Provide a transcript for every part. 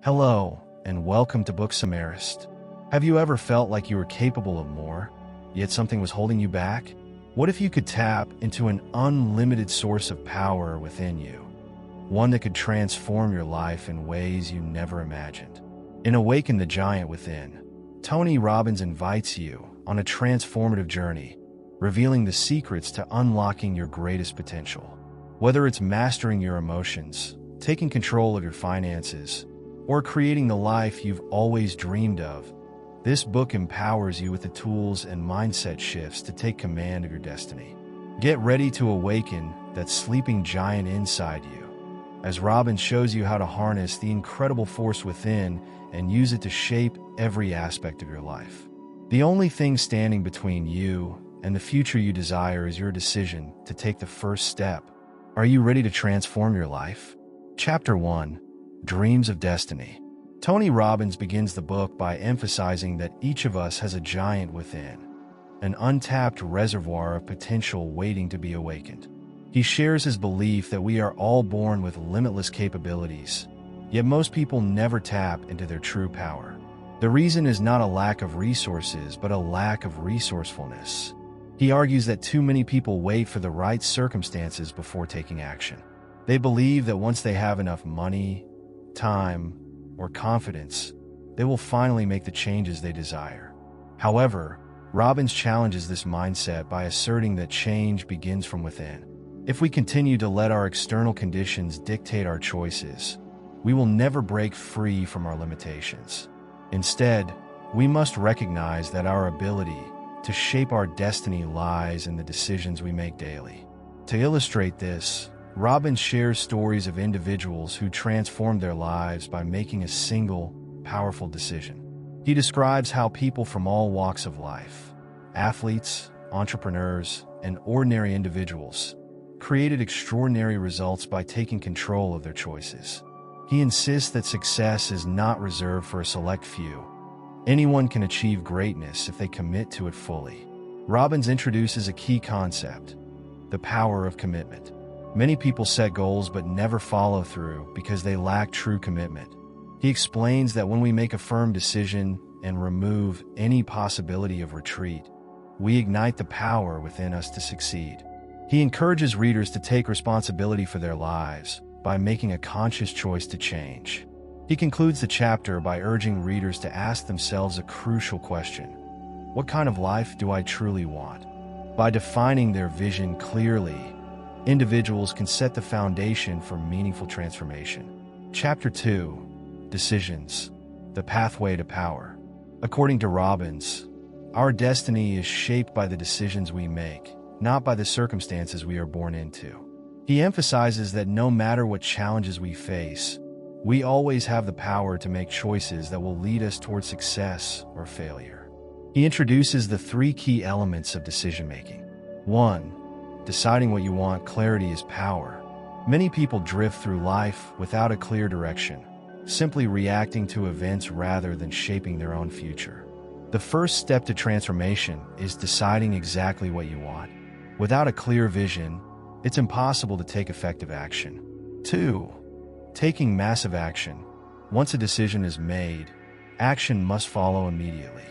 Hello, and welcome to Book Samarist. Have you ever felt like you were capable of more, yet something was holding you back? What if you could tap into an unlimited source of power within you? One that could transform your life in ways you never imagined. In Awaken the Giant Within, Tony Robbins invites you on a transformative journey, revealing the secrets to unlocking your greatest potential. Whether it's mastering your emotions, taking control of your finances, or creating the life you've always dreamed of, this book empowers you with the tools and mindset shifts to take command of your destiny. Get ready to awaken that sleeping giant inside you, as Robbins shows you how to harness the incredible force within and use it to shape every aspect of your life. The only thing standing between you and the future you desire is your decision to take the first step. Are you ready to transform your life? Chapter 1: Dreams of Destiny. Tony Robbins begins the book by emphasizing that each of us has a giant within, an untapped reservoir of potential waiting to be awakened. He shares his belief that we are all born with limitless capabilities, yet most people never tap into their true power. The reason is not a lack of resources, but a lack of resourcefulness. He argues that too many people wait for the right circumstances before taking action. They believe that once they have enough money, time, or confidence, they will finally make the changes they desire. However, Robbins challenges this mindset by asserting that change begins from within. If we continue to let our external conditions dictate our choices, we will never break free from our limitations. Instead, we must recognize that our ability to shape our destiny lies in the decisions we make daily. To illustrate this, Robbins shares stories of individuals who transformed their lives by making a single, powerful decision. He describes how people from all walks of life, athletes, entrepreneurs, and ordinary individuals, created extraordinary results by taking control of their choices. He insists that success is not reserved for a select few. Anyone can achieve greatness if they commit to it fully. Robbins introduces a key concept: the power of commitment. Many people set goals but never follow through because they lack true commitment. He explains that when we make a firm decision and remove any possibility of retreat, we ignite the power within us to succeed. He encourages readers to take responsibility for their lives by making a conscious choice to change. He concludes the chapter by urging readers to ask themselves a crucial question: what kind of life do I truly want? By defining their vision clearly, individuals can set the foundation for meaningful transformation. Chapter 2: Decisions, the Pathway to Power. According to Robbins, our destiny is shaped by the decisions we make, not by the circumstances we are born into. He emphasizes that no matter what challenges we face, we always have the power to make choices that will lead us toward success or failure. He introduces the 3 key elements of decision-making. 1. Deciding what you want. Clarity is power. Many people drift through life without a clear direction, simply reacting to events rather than shaping their own future. The first step to transformation is deciding exactly what you want. Without a clear vision, it's impossible to take effective action. 2. Taking massive action. Once a decision is made, action must follow immediately.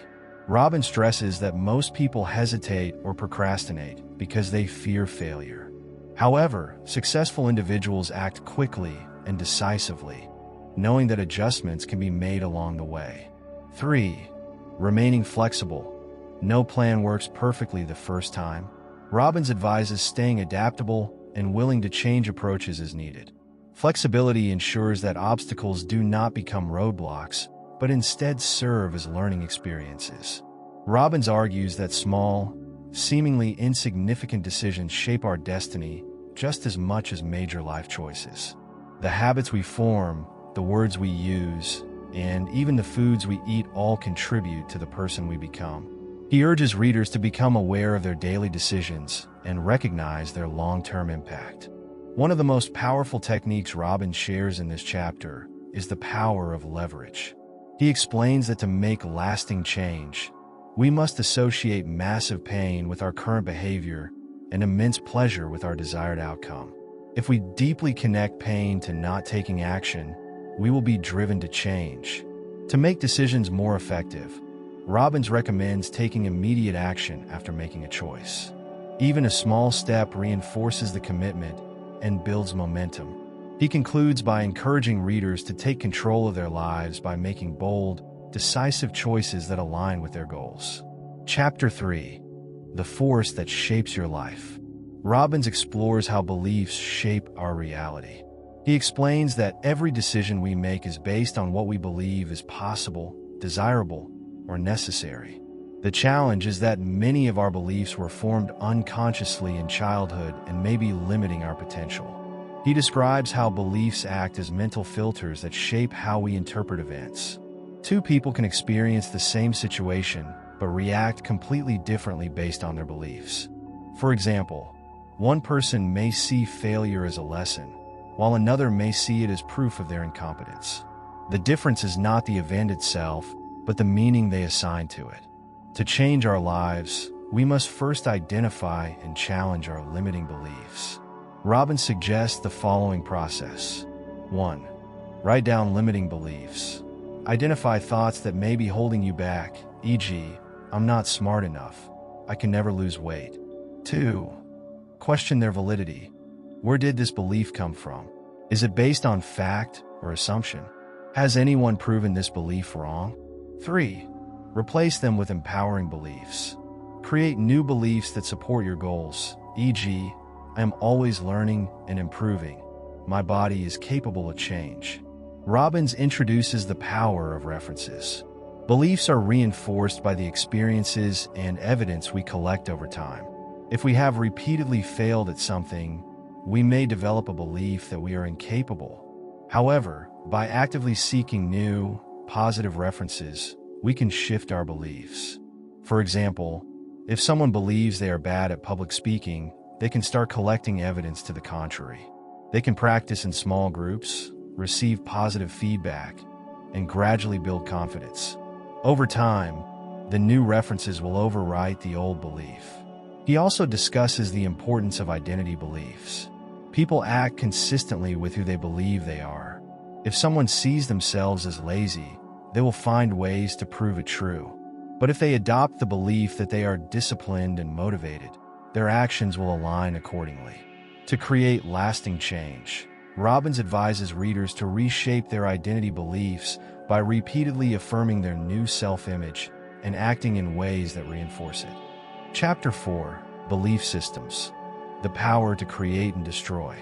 Robbins stresses that most people hesitate or procrastinate because they fear failure. However, successful individuals act quickly and decisively, knowing that adjustments can be made along the way. 3. Remaining flexible. No plan works perfectly the first time. Robbins advises staying adaptable and willing to change approaches as needed. Flexibility ensures that obstacles do not become roadblocks, but instead serve as learning experiences. Robbins argues that small, seemingly insignificant decisions shape our destiny just as much as major life choices. The habits we form, the words we use, and even the foods we eat all contribute to the person we become. He urges readers to become aware of their daily decisions and recognize their long-term impact. One of the most powerful techniques Robbins shares in this chapter is the power of leverage. He explains that to make lasting change, we must associate massive pain with our current behavior and immense pleasure with our desired outcome. If we deeply connect pain to not taking action, we will be driven to change. To make decisions more effective, Robbins recommends taking immediate action after making a choice. Even a small step reinforces the commitment and builds momentum. He concludes by encouraging readers to take control of their lives by making bold, decisive choices that align with their goals. Chapter 3: The Force That Shapes Your Life. Robbins explores how beliefs shape our reality. He explains that every decision we make is based on what we believe is possible, desirable, or necessary. The challenge is that many of our beliefs were formed unconsciously in childhood and may be limiting our potential. He describes how beliefs act as mental filters that shape how we interpret events. Two people can experience the same situation, but react completely differently based on their beliefs. For example, one person may see failure as a lesson, while another may see it as proof of their incompetence. The difference is not the event itself, but the meaning they assign to it. To change our lives, we must first identify and challenge our limiting beliefs. Robbins suggests the following process. 1. Write down limiting beliefs. Identify thoughts that may be holding you back, e.g., I'm not smart enough, I can never lose weight. 2. Question their validity. Where did this belief come from? Is it based on fact or assumption? Has anyone proven this belief wrong? 3. Replace them with empowering beliefs. Create new beliefs that support your goals, e.g., I am always learning and improving. My body is capable of change. Robbins introduces the power of references. Beliefs are reinforced by the experiences and evidence we collect over time. If we have repeatedly failed at something, we may develop a belief that we are incapable. However, by actively seeking new, positive references, we can shift our beliefs. For example, if someone believes they are bad at public speaking, they can start collecting evidence to the contrary. They can practice in small groups, receive positive feedback, and gradually build confidence. Over time, the new references will overwrite the old belief. He also discusses the importance of identity beliefs. People act consistently with who they believe they are. If someone sees themselves as lazy, they will find ways to prove it true. But if they adopt the belief that they are disciplined and motivated, their actions will align accordingly. To create lasting change, Robbins advises readers to reshape their identity beliefs by repeatedly affirming their new self-image and acting in ways that reinforce it. Chapter 4: Belief Systems. The Power to Create and Destroy.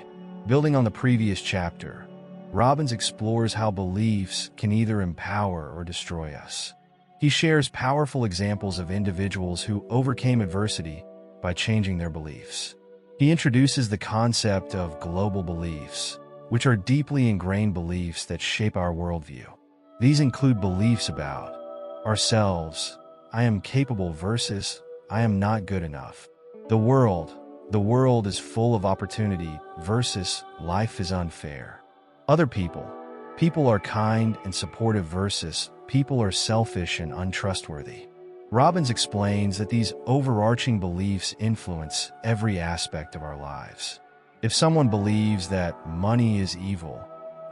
Building on the previous chapter, Robbins explores how beliefs can either empower or destroy us. He shares powerful examples of individuals who overcame adversity by changing their beliefs. He introduces the concept of global beliefs, which are deeply ingrained beliefs that shape our worldview. These include beliefs about ourselves, I am capable versus I am not good enough. The world is full of opportunity versus life is unfair. Other people are kind and supportive versus people are selfish and untrustworthy. Robbins explains that these overarching beliefs influence every aspect of our lives. If someone believes that money is evil,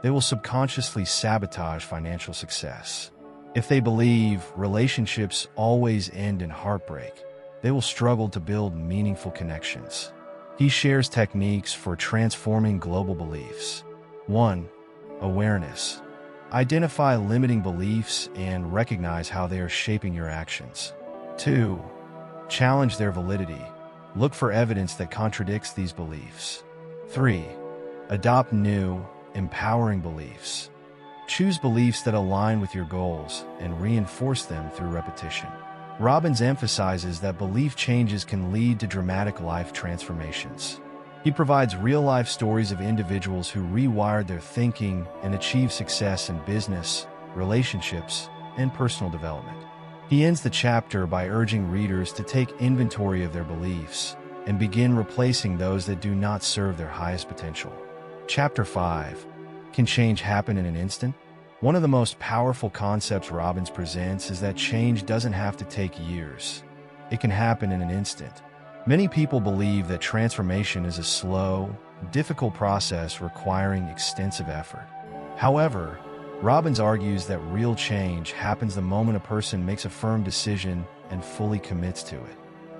they will subconsciously sabotage financial success. If they believe relationships always end in heartbreak, they will struggle to build meaningful connections. He shares techniques for transforming global beliefs. 1. Awareness. Identify limiting beliefs and recognize how they are shaping your actions. 2. Challenge their validity. Look for evidence that contradicts these beliefs. 3. Adopt new, empowering beliefs. Choose beliefs that align with your goals and reinforce them through repetition. Robbins emphasizes that belief changes can lead to dramatic life transformations. He provides real-life stories of individuals who rewired their thinking and achieved success in business, relationships, and personal development. He ends the chapter by urging readers to take inventory of their beliefs and begin replacing those that do not serve their highest potential. Chapter 5: Can change happen in an instant? One of the most powerful concepts Robbins presents is that change doesn't have to take years. It can happen in an instant. Many people believe that transformation is a slow, difficult process requiring extensive effort. However, Robbins argues that real change happens the moment a person makes a firm decision and fully commits to it.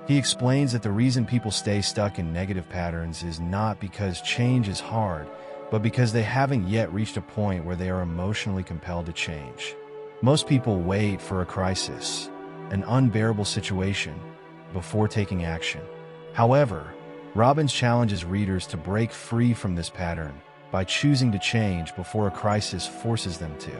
He explains that the reason people stay stuck in negative patterns is not because change is hard, but because they haven't yet reached a point where they are emotionally compelled to change. Most people wait for a crisis, an unbearable situation, before taking action. However, Robbins challenges readers to break free from this pattern by choosing to change before a crisis forces them to.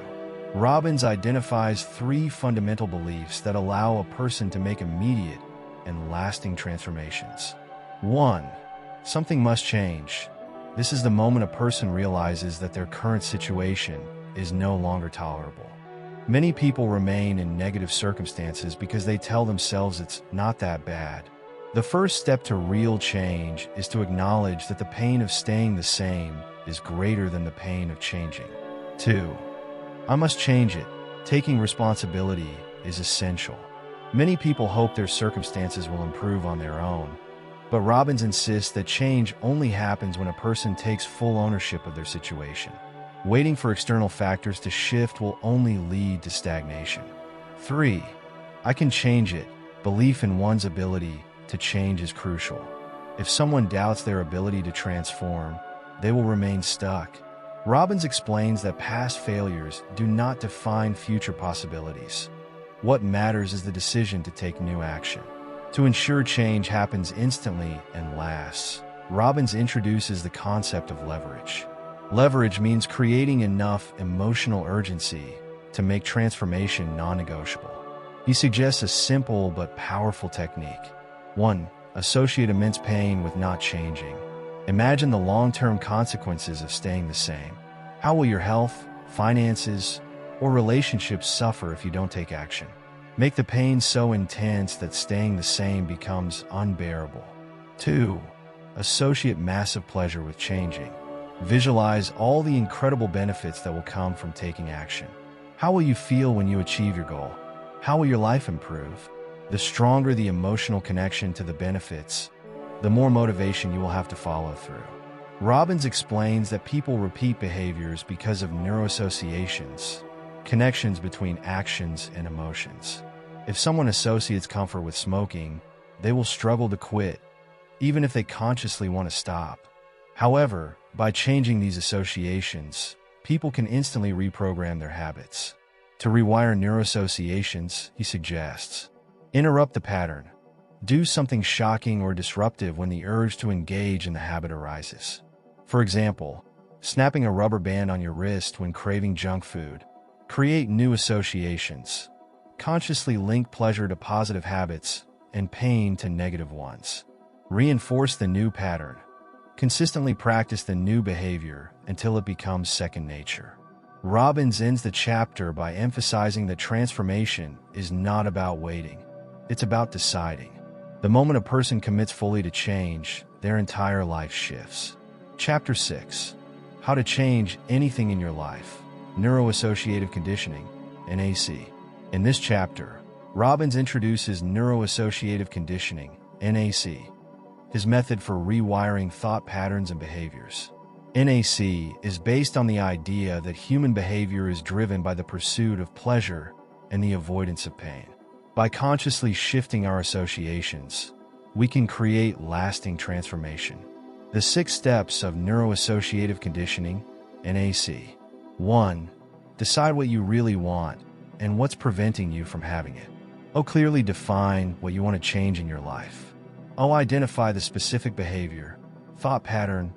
Robbins identifies 3 fundamental beliefs that allow a person to make immediate and lasting transformations. 1. Something must change. This is the moment a person realizes that their current situation is no longer tolerable. Many people remain in negative circumstances because they tell themselves it's not that bad. The first step to real change is to acknowledge that the pain of staying the same is greater than the pain of changing. 2. I must change it. Taking responsibility is essential. Many people hope their circumstances will improve on their own, but Robbins insists that change only happens when a person takes full ownership of their situation. Waiting for external factors to shift will only lead to stagnation. 3. I can change it. Belief in one's ability to change is crucial. If someone doubts their ability to transform, they will remain stuck. Robbins explains that past failures do not define future possibilities. What matters is the decision to take new action. To ensure change happens instantly and lasts, Robbins introduces the concept of leverage. Leverage means creating enough emotional urgency to make transformation non-negotiable. He suggests a simple but powerful technique. 1. Associate immense pain with not changing. Imagine the long-term consequences of staying the same. How will your health, finances, or relationships suffer if you don't take action? Make the pain so intense that staying the same becomes unbearable. 2. Associate massive pleasure with changing. Visualize all the incredible benefits that will come from taking action. How will you feel when you achieve your goal? How will your life improve? The stronger the emotional connection to the benefits, the more motivation you will have to follow through. Robbins explains that people repeat behaviors because of neuroassociations, connections between actions and emotions. If someone associates comfort with smoking, they will struggle to quit, even if they consciously want to stop. However, by changing these associations, people can instantly reprogram their habits. To rewire neuroassociations, he suggests, interrupt the pattern. Do something shocking or disruptive when the urge to engage in the habit arises. For example, snapping a rubber band on your wrist when craving junk food. Create new associations. Consciously link pleasure to positive habits and pain to negative ones. Reinforce the new pattern. Consistently practice the new behavior until it becomes second nature. Robbins ends the chapter by emphasizing that transformation is not about waiting. It's about deciding. The moment a person commits fully to change, their entire life shifts. Chapter 6. How to change anything in your life. Neuroassociative conditioning, NAC. In this chapter, Robbins introduces neuroassociative conditioning, NAC, his method for rewiring thought patterns and behaviors. NAC is based on the idea that human behavior is driven by the pursuit of pleasure and the avoidance of pain. By consciously shifting our associations, we can create lasting transformation. The 6 steps of neuroassociative conditioning, NAC. 1. Decide what you really want and what's preventing you from having it. Clearly define what you want to change in your life. Identify the specific behavior, thought pattern,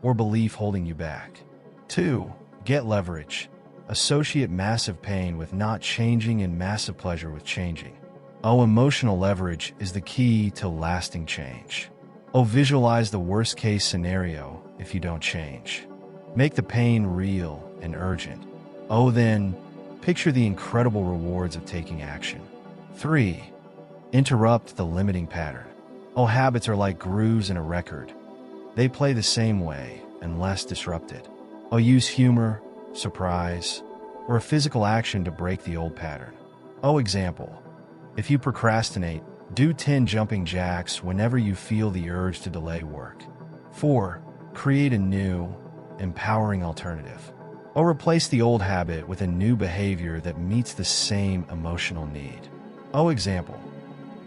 or belief holding you back. 2. Get leverage. Associate massive pain with not changing and massive pleasure with changing. Emotional leverage is the key to lasting change. Visualize the worst-case scenario if you don't change. Make the pain real and urgent. Then picture the incredible rewards of taking action. 3. Interrupt the limiting pattern. Habits are like grooves in a record. They play the same way, unless disrupted. Use humor, surprise, or a physical action to break the old pattern. Example. If you procrastinate, do 10 jumping jacks whenever you feel the urge to delay work. 4. Create a new, empowering alternative. Or replace the old habit with a new behavior that meets the same emotional need. Example.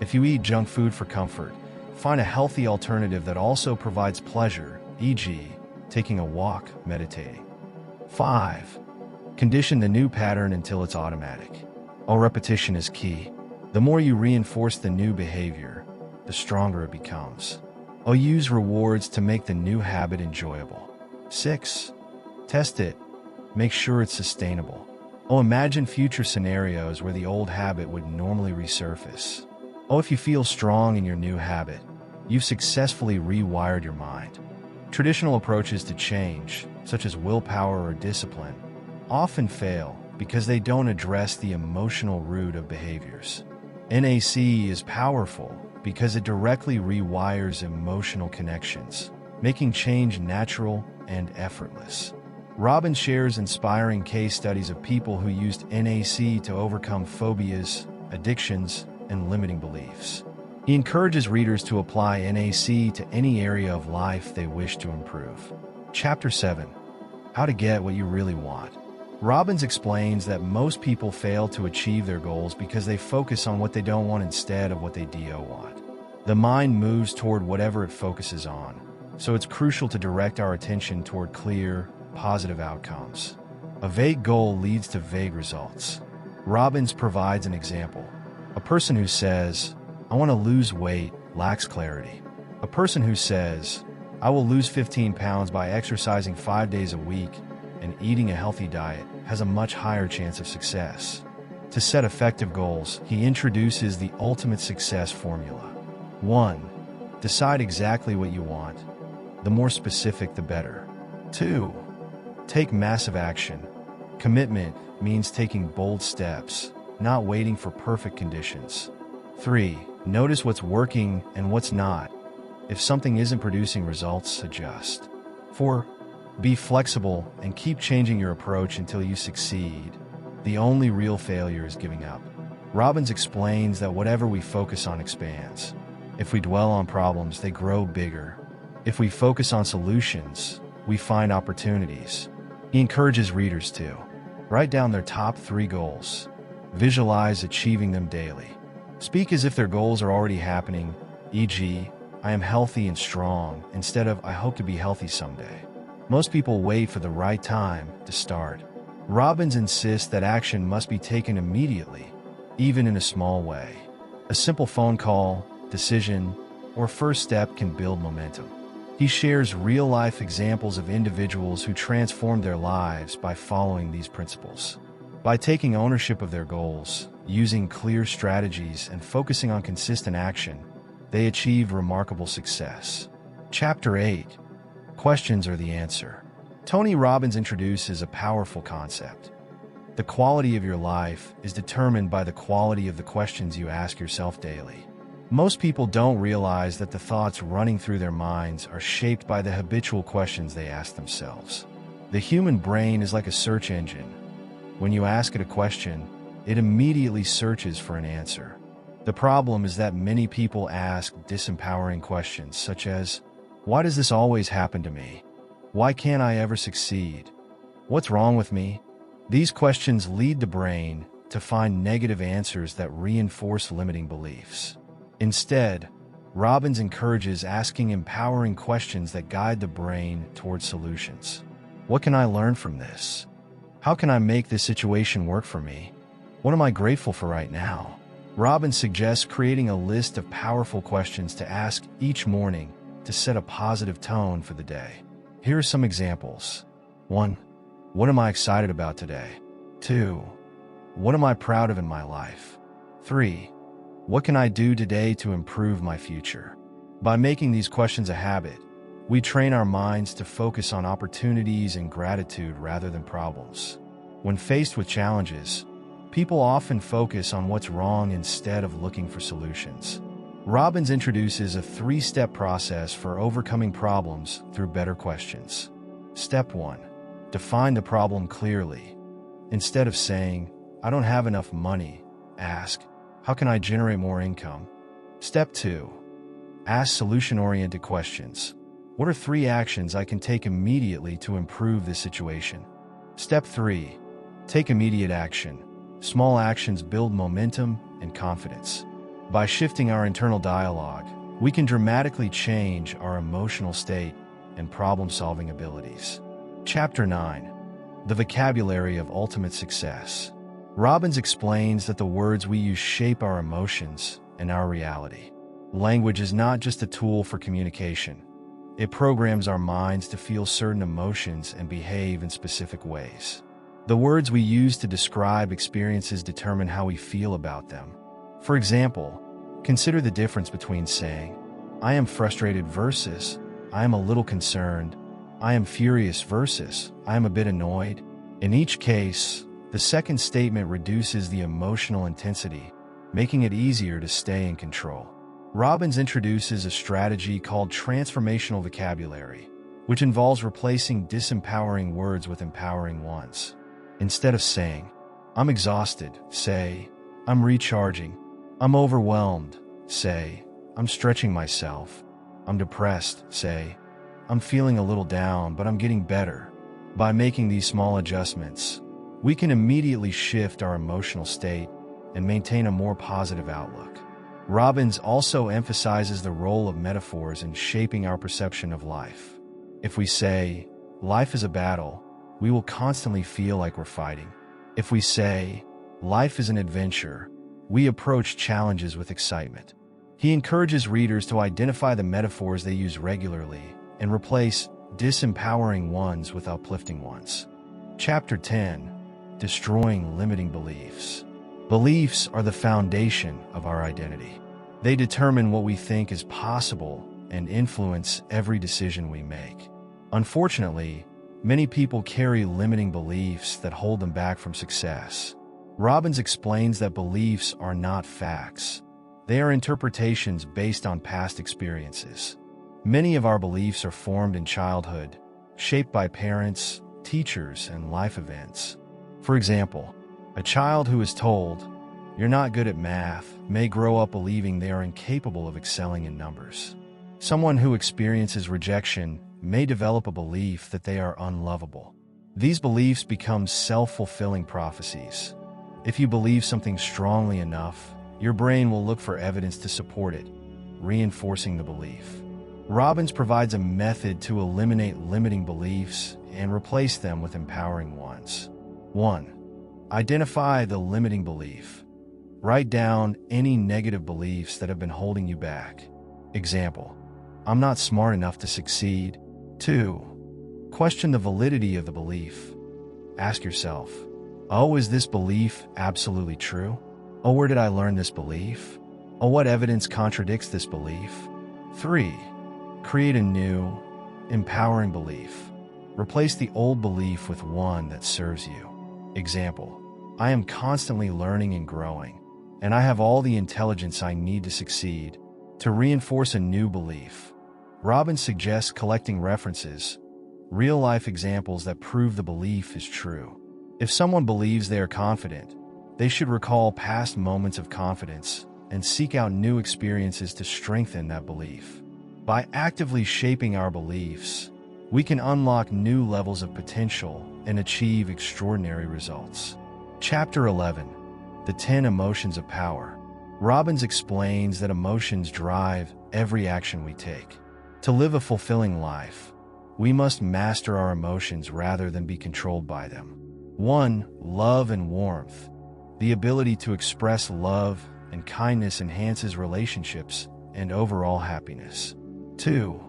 If you eat junk food for comfort, find a healthy alternative that also provides pleasure, e.g., taking a walk, meditating. 5. Condition the new pattern until it's automatic. Repetition is key. The more you reinforce the new behavior, the stronger it becomes. Use rewards to make the new habit enjoyable. 6. Test it. Make sure it's sustainable. Imagine future scenarios where the old habit would normally resurface. If you feel strong in your new habit, you've successfully rewired your mind. Traditional approaches to change, such as willpower or discipline, often fail because they don't address the emotional root of behaviors. NAC is powerful because it directly rewires emotional connections, making change natural and effortless. Robbins shares inspiring case studies of people who used NAC to overcome phobias, addictions, and limiting beliefs. He encourages readers to apply NAC to any area of life they wish to improve. Chapter 7. How to get what you really want. Robbins explains that most people fail to achieve their goals because they focus on what they don't want instead of what they do want. The mind moves toward whatever it focuses on, so it's crucial to direct our attention toward clear, positive outcomes. A vague goal leads to vague results. Robbins provides an example. A person who says, "I want to lose weight," lacks clarity. A person who says, "I will lose 15 pounds by exercising 5 days a week and eating a healthy diet," has a much higher chance of success. To set effective goals, he introduces the ultimate success formula. 1. Decide exactly what you want. The more specific, the better. 2. Take massive action. Commitment means taking bold steps, not waiting for perfect conditions. 3. Notice what's working and what's not. If something isn't producing results, adjust. 4. Be flexible and keep changing your approach until you succeed. The only real failure is giving up. Robbins explains that whatever we focus on expands. If we dwell on problems, they grow bigger. If we focus on solutions, we find opportunities. He encourages readers to write down their top 3 goals. Visualize achieving them daily. Speak as if their goals are already happening, e.g., "I am healthy and strong," instead of "I hope to be healthy someday." Most people wait for the right time to start. Robbins insists that action must be taken immediately, even in a small way. A simple phone call, decision, or first step can build momentum. He shares real-life examples of individuals who transformed their lives by following these principles. By taking ownership of their goals, using clear strategies, and focusing on consistent action, they achieved remarkable success. Chapter 8. Questions are the answer. Tony Robbins introduces a powerful concept. The quality of your life is determined by the quality of the questions you ask yourself daily. Most people don't realize that the thoughts running through their minds are shaped by the habitual questions they ask themselves. The human brain is like a search engine. When you ask it a question, it immediately searches for an answer. The problem is that many people ask disempowering questions such as, "Why does this always happen to me? Why can't I ever succeed? What's wrong with me?" These questions lead the brain to find negative answers that reinforce limiting beliefs. Instead, Robbins encourages asking empowering questions that guide the brain towards solutions. What can I learn from this? How can I make this situation work for me? What am I grateful for right now? Robbins suggests creating a list of powerful questions to ask each morning to set a positive tone for the day. Here are some examples. 1. What am I excited about today? 2. What am I proud of in my life? 3. What can I do today to improve my future? By making these questions a habit, we train our minds to focus on opportunities and gratitude rather than problems. When faced with challenges, people often focus on what's wrong instead of looking for solutions. Robbins introduces a 3-step process for overcoming problems through better questions. Step 1. Define the problem clearly. Instead of saying, "I don't have enough money," ask, "How can I generate more income?" Step 2. Ask solution-oriented questions. What are 3 actions I can take immediately to improve this situation? Step 3. Take immediate action. Small actions build momentum and confidence. By shifting our internal dialogue, we can dramatically change our emotional state and problem-solving abilities. Chapter 9. The vocabulary of ultimate success. Robbins explains that the words we use shape our emotions and our reality. Language is not just a tool for communication. It programs our minds to feel certain emotions and behave in specific ways. The words we use to describe experiences determine how we feel about them. For example, consider the difference between saying, "I am frustrated" versus, "I am a little concerned." "I am furious" versus, "I am a bit annoyed." In each case, the second statement reduces the emotional intensity, making it easier to stay in control. Robbins introduces a strategy called transformational vocabulary, which involves replacing disempowering words with empowering ones. Instead of saying, "I'm exhausted," say, "I'm recharging." "I'm overwhelmed," say, "I'm stretching myself." "I'm depressed," say, "I'm feeling a little down, but I'm getting better." By making these small adjustments, we can immediately shift our emotional state and maintain a more positive outlook. Robbins also emphasizes the role of metaphors in shaping our perception of life. If we say, "Life is a battle," we will constantly feel like we're fighting. If we say, "Life is an adventure," we approach challenges with excitement. He encourages readers to identify the metaphors they use regularly and replace disempowering ones with uplifting ones. Chapter 10. Destroying limiting beliefs. Beliefs are the foundation of our identity. They determine what we think is possible and influence every decision we make. Unfortunately, many people carry limiting beliefs that hold them back from success. Robbins explains that beliefs are not facts. They are interpretations based on past experiences. Many of our beliefs are formed in childhood, shaped by parents, teachers, and life events. For example, a child who is told, "You're not good at math," may grow up believing they are incapable of excelling in numbers. Someone who experiences rejection may develop a belief that they are unlovable. These beliefs become self-fulfilling prophecies. If you believe something strongly enough, your brain will look for evidence to support it, reinforcing the belief. Robbins provides a method to eliminate limiting beliefs and replace them with empowering ones. 1. Identify the limiting belief. Write down any negative beliefs that have been holding you back. Example, "I'm not smart enough to succeed." 2. Question the validity of the belief. Ask yourself, "Oh, is this belief absolutely true? Oh, where did I learn this belief? Oh, what evidence contradicts this belief?" 3. Create a new, empowering belief. Replace the old belief with one that serves you. Example, "I am constantly learning and growing, and I have all the intelligence I need to succeed." To reinforce a new belief, Robbins suggests collecting references, real-life examples that prove the belief is true. If someone believes they are confident, they should recall past moments of confidence and seek out new experiences to strengthen that belief. By actively shaping our beliefs, we can unlock new levels of potential and achieve extraordinary results. Chapter 11. The 10 Emotions of Power. Robbins explains that emotions drive every action we take. To live a fulfilling life, we must master our emotions rather than be controlled by them. 1. Love and warmth. The ability to express love and kindness enhances relationships and overall happiness. 2.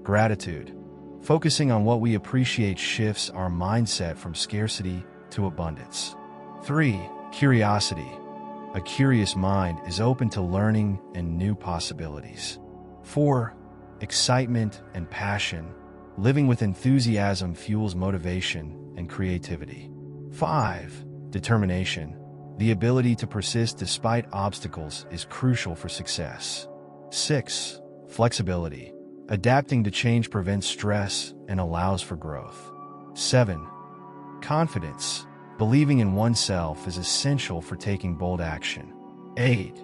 Gratitude. Focusing on what we appreciate shifts our mindset from scarcity to abundance. 3. Curiosity. A curious mind is open to learning and new possibilities. 4. Excitement and passion. Living with enthusiasm fuels motivation and creativity. 5. Determination. The ability to persist despite obstacles is crucial for success. 6. Flexibility. Adapting to change prevents stress and allows for growth. 7. Confidence. Believing in oneself is essential for taking bold action. 8.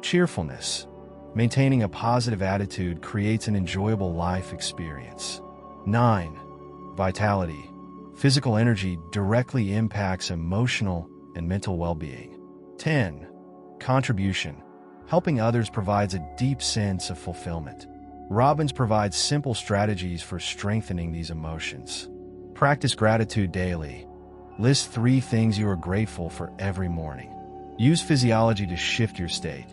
Cheerfulness. Maintaining a positive attitude creates an enjoyable life experience. 9. Vitality. Physical energy directly impacts emotional and mental well-being. 10. Contribution. Helping others provides a deep sense of fulfillment. Robbins provides simple strategies for strengthening these emotions. Practice gratitude daily. List 3 things you are grateful for every morning. Use physiology to shift your state.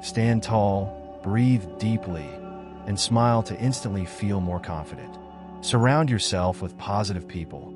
Stand tall, breathe deeply, and smile to instantly feel more confident. Surround yourself with positive people.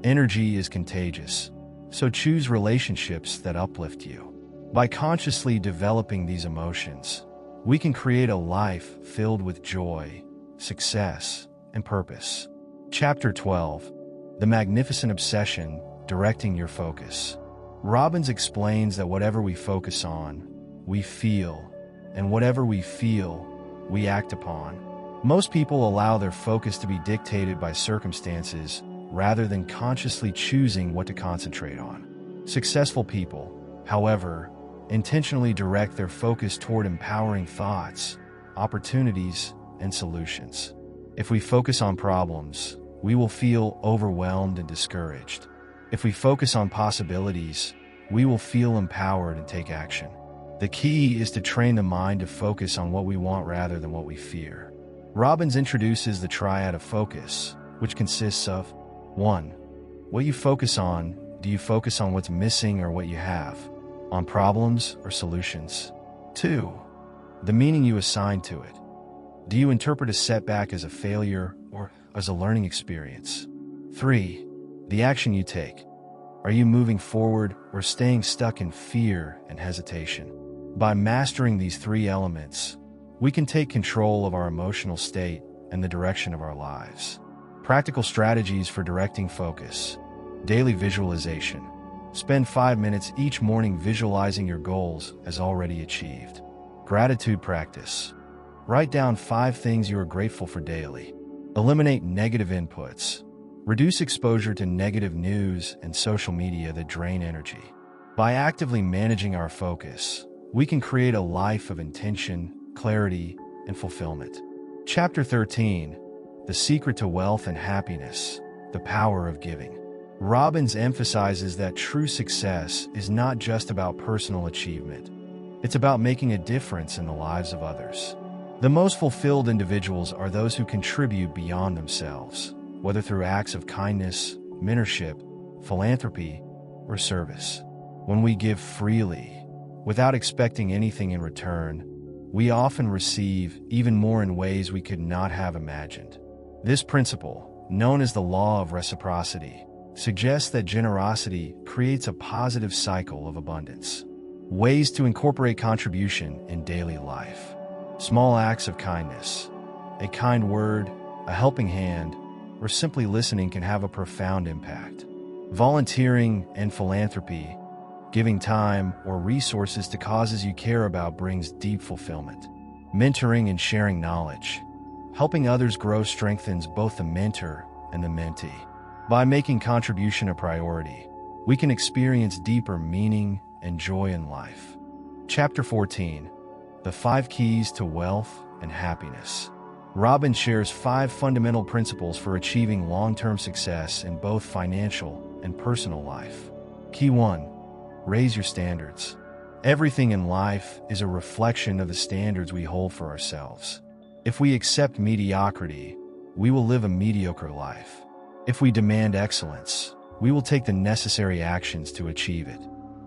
Energy is contagious, so choose relationships that uplift you. By consciously developing these emotions, we can create a life filled with joy, success, and purpose. Chapter 12. The Magnificent Obsession, Directing Your Focus. Robbins explains that whatever we focus on, we feel, and whatever we feel, we act upon. Most people allow their focus to be dictated by circumstances rather than consciously choosing what to concentrate on. Successful people, however, intentionally direct their focus toward empowering thoughts, opportunities, and solutions. If we focus on problems, we will feel overwhelmed and discouraged. If we focus on possibilities, we will feel empowered and take action. The key is to train the mind to focus on what we want rather than what we fear. Robbins introduces the triad of focus, which consists of 1. What you focus on. Do you focus on what's missing or what you have? On problems or solutions? 2. The meaning you assign to it. Do you interpret a setback as a failure or as a learning experience? 3. The action you take. Are you moving forward or staying stuck in fear and hesitation? By mastering these 3 elements, we can take control of our emotional state and the direction of our lives. Practical strategies for directing focus. Daily visualization. Spend 5 minutes each morning visualizing your goals as already achieved. Gratitude practice. Write down 5 things you are grateful for daily. Eliminate negative inputs. Reduce exposure to negative news and social media that drain energy. By actively managing our focus, we can create a life of intention, clarity, and fulfillment. Chapter 13. The Secret to Wealth and Happiness, The Power of Giving. Robbins emphasizes that true success is not just about personal achievement. It's about making a difference in the lives of others. The most fulfilled individuals are those who contribute beyond themselves, whether through acts of kindness, mentorship, philanthropy, or service. When we give freely, without expecting anything in return, we often receive even more in ways we could not have imagined. This principle, known as the law of reciprocity, suggests that generosity creates a positive cycle of abundance. Ways to incorporate contribution in daily life. Small acts of kindness. A kind word, a helping hand, or simply listening can have a profound impact. Volunteering and philanthropy. Giving time or resources to causes you care about brings deep fulfillment. Mentoring and sharing knowledge. Helping others grow strengthens both the mentor and the mentee. By making contribution a priority, we can experience deeper meaning and joy in life. Chapter 14. The 5 Keys to Wealth and Happiness. Robbins shares 5 fundamental principles for achieving long-term success in both financial and personal life. Key 1. Raise your standards. Everything in life is a reflection of the standards we hold for ourselves. If we accept mediocrity, we will live a mediocre life. If we demand excellence, we will take the necessary actions to achieve it.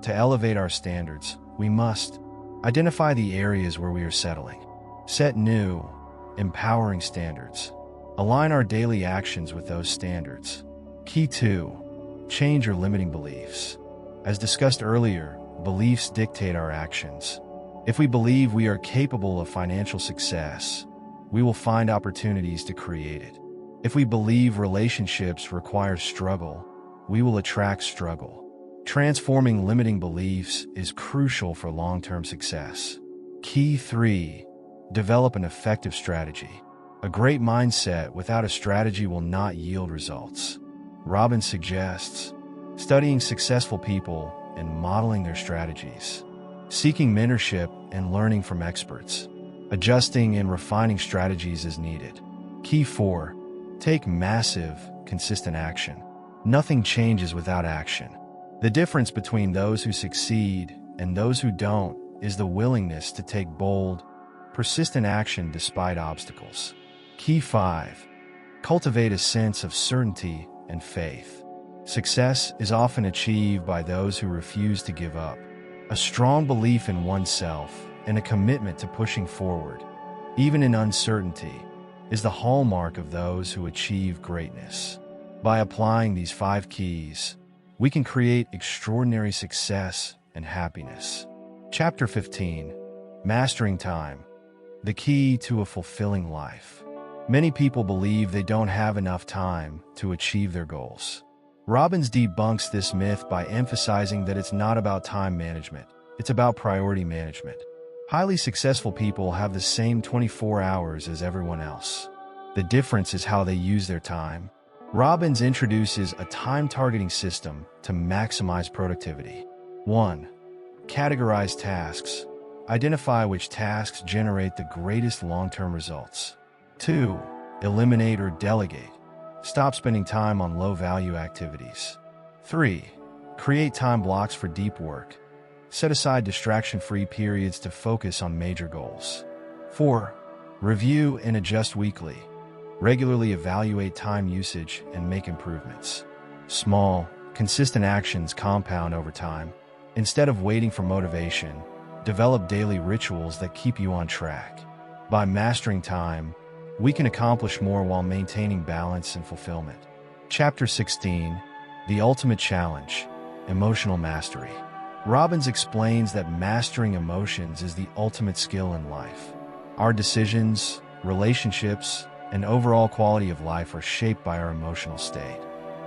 To elevate our standards, we must identify the areas where we are settling. Set new, empowering standards. Align our daily actions with those standards. Key 2. Change your limiting beliefs. As discussed earlier, beliefs dictate our actions. If we believe we are capable of financial success, we will find opportunities to create it. If we believe relationships require struggle, we will attract struggle. Transforming limiting beliefs is crucial for long-term success. Key 3. Develop an effective strategy. A great mindset without a strategy will not yield results. Robbins suggests studying successful people and modeling their strategies, seeking mentorship and learning from experts, adjusting and refining strategies as needed. Key 4. Take massive, consistent action. Nothing changes without action. The difference between those who succeed and those who don't is the willingness to take bold, persistent action despite obstacles. Key 5. Cultivate a sense of certainty and faith. Success is often achieved by those who refuse to give up. A strong belief in oneself and a commitment to pushing forward, even in uncertainty, is the hallmark of those who achieve greatness. By applying these 5 keys, we can create extraordinary success and happiness. Chapter 15. Mastering Time. The key to a fulfilling life. Many people believe they don't have enough time to achieve their goals. Robbins debunks this myth by emphasizing that it's not about time management, it's about priority management. Highly successful people have the same 24 hours as everyone else. The difference is how they use their time. Robbins introduces a time-targeting system to maximize productivity. 1. Categorize tasks. Identify which tasks generate the greatest long-term results. 2. Eliminate or delegate. Stop spending time on low-value activities. 3. Create time blocks for deep work. Set aside distraction-free periods to focus on major goals. 4. Review and adjust weekly. Regularly evaluate time usage and make improvements. Small, consistent actions compound over time. Instead of waiting for motivation, develop daily rituals that keep you on track. By mastering time, we can accomplish more while maintaining balance and fulfillment. Chapter 16. The Ultimate Challenge. Emotional Mastery. Robbins explains that mastering emotions is the ultimate skill in life. Our decisions, relationships, and overall quality of life are shaped by our emotional state.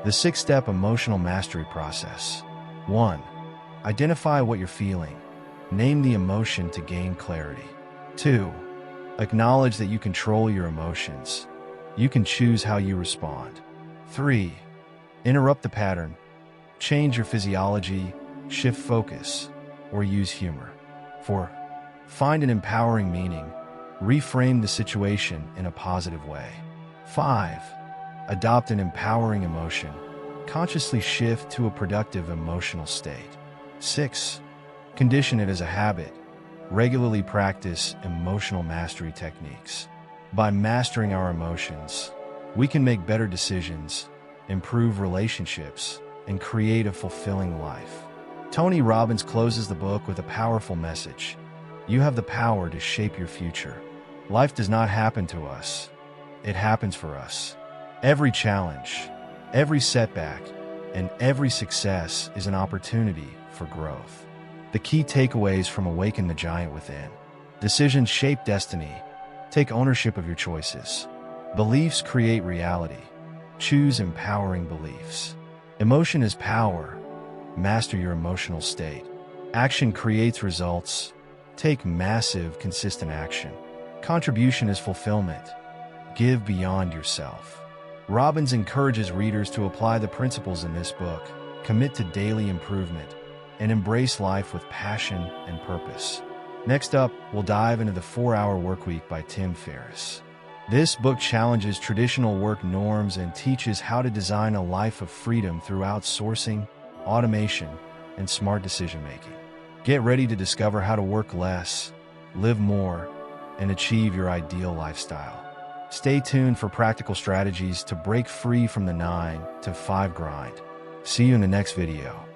The 6-step emotional mastery process. 1. Identify what you're feeling. Name the emotion to gain clarity. 2. Acknowledge that you control your emotions. You can choose how you respond. 3. Interrupt the pattern. Change your physiology, shift focus, or use humor. 4. Find an empowering meaning. Reframe the situation in a positive way. 5. Adopt an empowering emotion. Consciously shift to a productive emotional state. 6. Condition it as a habit. Regularly practice emotional mastery techniques. By mastering our emotions, we can make better decisions, improve relationships, and create a fulfilling life. Tony Robbins closes the book with a powerful message. You have the power to shape your future. Life does not happen to us. It happens for us. Every challenge, every setback, and every success is an opportunity for growth. The key takeaways from Awaken the Giant Within. Decisions shape destiny. Take ownership of your choices. Beliefs create reality. Choose empowering beliefs. Emotion is power. Master your emotional state. Action creates results. Take massive, consistent action. Contribution is fulfillment. Give beyond yourself. Robbins encourages readers to apply the principles in this book, commit to daily improvement, and embrace life with passion and purpose. Next up, we'll dive into the 4-Hour Workweek by Tim Ferriss. This book challenges traditional work norms and teaches how to design a life of freedom through outsourcing, automation, and smart decision-making. Get ready to discover how to work less, live more, and achieve your ideal lifestyle. Stay tuned for practical strategies to break free from the 9 to 5 grind. See you in the next video.